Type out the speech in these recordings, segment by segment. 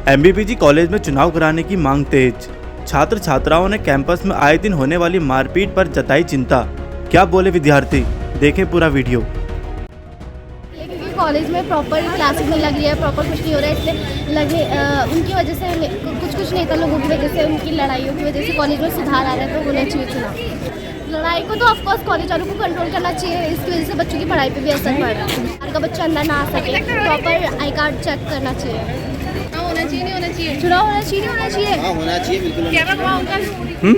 MBPG college में चुनाव कराने की मांग तेज। छात्र छात्राओं ने कैंपस में आए दिन होने वाली मारपीट पर जताई चिंता। क्या बोले विद्यार्थी, देखें पूरा वीडियो। क्योंकि कॉलेज में प्रॉपर क्लासेस नहीं लग रही है, प्रॉपर कुछ नहीं हो रहा है, इसलिए लगे उनकी वजह से कुछ नेता लोगों की वजह से, उनकी लड़ाइयों की वजह से कॉलेज में सुधार आ रहा है, तो होना चाहिए चुनाव। लड़ाई को तो ऑफकोर्स कॉलेज वालों को कंट्रोल करना चाहिए, इसकी वजह से बच्चों की पढ़ाई पे भी असर पड़ रहा है। बाहर का बच्चा अंदर ना आ सके, प्रॉपर आई कार्ड चेक करना चाहिए। चुनाव होना चाहिए, नहीं होना चाहिए? हाँ, होना चाहिए, बिल्कुल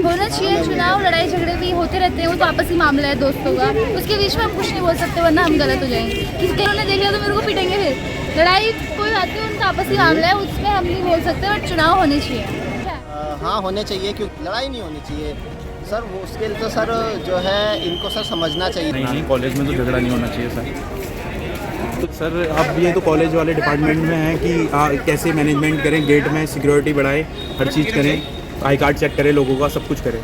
होना चाहिए चुनाव। लड़ाई झगड़े भी होते रहते हैं, वो तो आपसी मामला है दोस्तों का, उसके बीच में हम कुछ नहीं बोल सकते, वरना हम गलत हो जाएंगे। किसी ने देख लिया तो मेरे को पीटेंगे फिर। लड़ाई कोई बात नहीं, उनका आपसी मामला है, उसमें हम नहीं बोल सकते, बट चुनाव होने चाहिए। हाँ, होने चाहिए, क्योंकि लड़ाई नहीं होनी चाहिए सर। वो उसके लिए तो सर जो है इनको सर समझना चाहिए। नहीं, कॉलेज में तो झगड़ा नहीं होना चाहिए सर। तो सर अब ये तो कॉलेज वाले डिपार्टमेंट में है कि कैसे मैनेजमेंट करें, गेट में सिक्योरिटी बढ़ाएं, हर चीज़ करें, आई कार्ड चेक करें लोगों का, सब कुछ करें।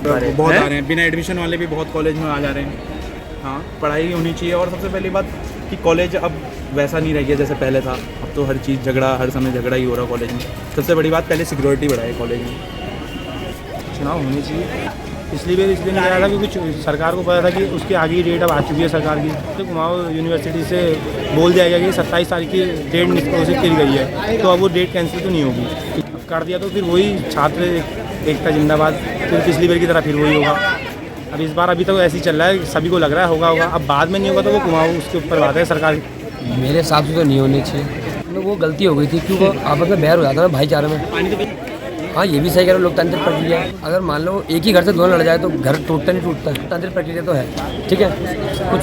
बहुत आ रहे हैं, बिना एडमिशन वाले भी बहुत कॉलेज में आ जा रहे हैं। हाँ, पढ़ाई होनी चाहिए। और सबसे पहली बात कि कॉलेज अब वैसा नहीं रह गया जैसे पहले था। अब तो हर चीज़ झगड़ा, हर समय झगड़ा ही हो रहा है कॉलेज में। सबसे बड़ी बात, पहले सिक्योरिटी बढ़ाए कॉलेज में। चुनाव होने चाहिए, इसलिए नहीं कह रहा था क्योंकि सरकार को पता था कि उसकी आगे डेट अब आ चुकी है सरकार की। तो कुमाऊं यूनिवर्सिटी से बोल दिया गया कि 27 तारीख की डेट घोषित की गई है, तो अब वो डेट कैंसिल तो नहीं होगी। कर दिया तो फिर वही छात्र एकता जिंदाबाद, फिर पिछली बार की तरह फिर वही होगा। अब इस बार अभी तक ऐसे ही चल रहा है, सभी को लग रहा है होगा। अब बाद में नहीं होगा तो वो कुमाऊं उसके ऊपर बात है सरकार की। मेरे हिसाब से तो नहीं होनी चाहिए। वो गलती हो गई थी क्योंकि आपस में बैर हो जाता है भाईचारे में। हाँ, ये भी सही कह रहे हो, लोकतांत्रिक प्रक्रिया। अगर मान लो एक ही घर से दोनों लड़ जाए तो घर टूटता नहीं टूटता। लोकतांत्रिक प्रक्रिया तो है, ठीक है,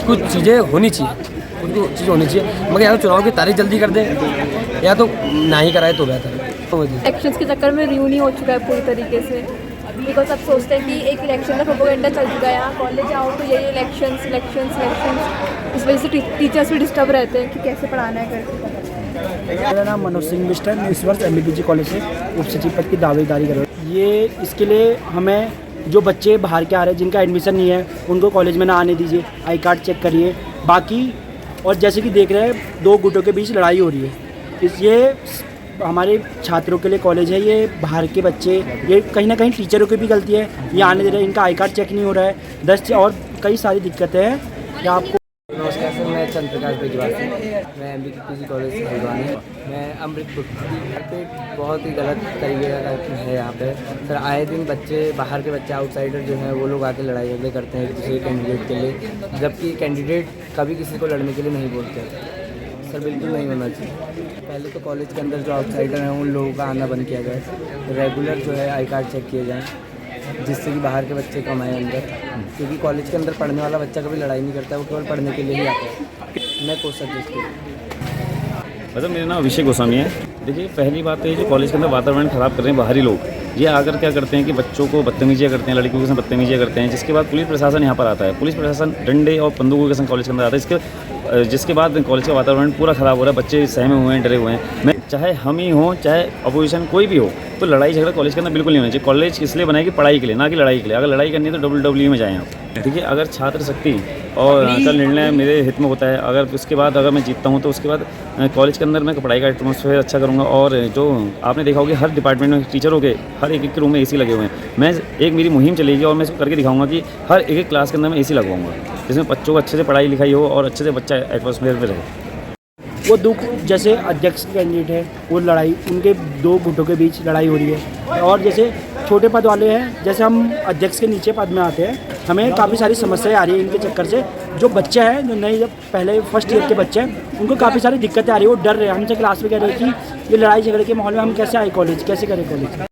कुछ चीज़ें होनी चाहिए, कुछ चीज़ होनी चाहिए, मगर या तो चुनाव की तारीख जल्दी कर दें या तो ना ही कराए तो बेहतर है। इलेक्शंस के चक्कर में रियून ही हो चुका है पूरी तरीके से, बिकॉज सब सोचते हैं कि एक इलेक्शन का प्रोपेगेंडा चल चुका है। यहाँ कॉलेज आओ तो यही इलेक्शंस। इस वजह से टीचर्स भी डिस्टर्ब रहते हैं कि कैसे पढ़ाना है करके। मेरा नाम मनोज सिंह बिष्ट है। मैं इस वर्ष एमबीपीजी कॉलेज से उप सचिव पद की दावेदारी कर रहा हूँ। ये इसके लिए हमें जो बच्चे बाहर के आ रहे हैं जिनका एडमिशन नहीं है उनको कॉलेज में ना आने दीजिए, आई कार्ड चेक करिए बाकी। और जैसे कि देख रहे हैं, दो गुटों के बीच लड़ाई हो रही है। ये हमारे छात्रों के लिए कॉलेज है, ये बाहर के बच्चे, ये कहीं ना कहीं टीचरों की भी गलती है, ये आने दे रहे हैं, इनका आई कार्ड चेक नहीं हो रहा है, 10 और कई सारी दिक्कतें हैं। क्या आपको नमस्कार सर, मैं चंद्र प्रकाश बेजवाल से, मैं एमबीपीजी कॉलेज से हल्द्वानी। मैं अमृतपुर पे बहुत ही गलत तरीके का है यहाँ पे सर। आए दिन बच्चे, बाहर के बच्चे, आउटसाइडर जो हैं वो लोग आके लड़ाई झगड़े करते हैं एक दूसरे कैंडिडेट के लिए, जबकि कैंडिडेट कभी किसी को लड़ने के लिए नहीं बोलते सर। बिल्कुल नहीं होना चाहिए। पहले तो कॉलेज के अंदर जो आउटसाइडर हैं उन लोगों का आना बंद किया जाए, रेगुलर जो है आई कार्ड चेक किए जाएँ, जिससे कि बाहर के बच्चे कम आए अंदर। क्योंकि कॉलेज के अंदर पढ़ने वाला बच्चा कभी लड़ाई नहीं करता है, वो केवल पढ़ने के लिए ही आता है। मैं कोच सजेस्ट मतलब मेरा नाम अभिषेक गोस्वामी है। देखिए, पहली बात तो ये जो कॉलेज के अंदर वातावरण ख़राब कर रहे हैं बाहरी लोग, ये आकर क्या करते हैं कि बच्चों को बदतमीजियाँ करते हैं, लड़कियों के संग बदतमीजियाँ करते हैं, जिसके बाद पुलिस प्रशासन यहाँ पर आता है। पुलिस प्रशासन डंडे और बंदूकों के संग कॉलेज के अंदर आता है, जिसके बाद कॉलेज का वातावरण पूरा ख़राब हो रहा है। बच्चे सहमे हुए हैं, डरे हुए हैं। मैं चाहे हम ही हों, चाहे अपोजिशन कोई भी हो, तो लड़ाई झगड़ा कॉलेज के अंदर बिल्कुल नहीं होना चाहिए। कॉलेज इसलिए बनाएगी पढ़ाई के लिए, ना कि लड़ाई के लिए। अगर लड़ाई करनी है तो WWE में जाएँ आप। देखिए, अगर छात्र शक्ति और का निर्णय मेरे हित में होता है, अगर उसके बाद अगर मैं जीतता हूँ तो उसके बाद कॉलेज के अंदर मैं पढ़ाई का एटमॉस्फेयर अच्छा करूँगा। और जो आपने देखा होगा, हर डिपार्टमेंट में टीचरों के हर एक रूम में AC लगे हुए हैं। मैं एक मेरी मुहिम चलेगी और मैं इसको करके दिखाऊंगा कि हर एक क्लास के अंदर मैं AC लगवाऊंगा, जिसमें बच्चों को अच्छे से पढ़ाई लिखाई हो और अच्छे से बच्चा एटमॉस्फेयर में रहे। वो दुख, जैसे अध्यक्ष कैंडिडेट है, वो लड़ाई, उनके दो गुटों के बीच लड़ाई हो रही है। और जैसे छोटे पद वाले हैं, जैसे हम अध्यक्ष के नीचे पद में आते हैं, हमें काफ़ी सारी समस्याएं आ रही है इनके चक्कर से। जो बच्चे हैं, जो नए, जब पहले फर्स्ट ईयर के बच्चे हैं, उनको काफ़ी सारी दिक्कतें आ रही है। वो डर रहे हैं, हमसे क्लास में कह रहे हैं कि ये लड़ाई झगड़े के माहौल में हम कैसे आए कॉलेज, कैसे करें कॉलेज।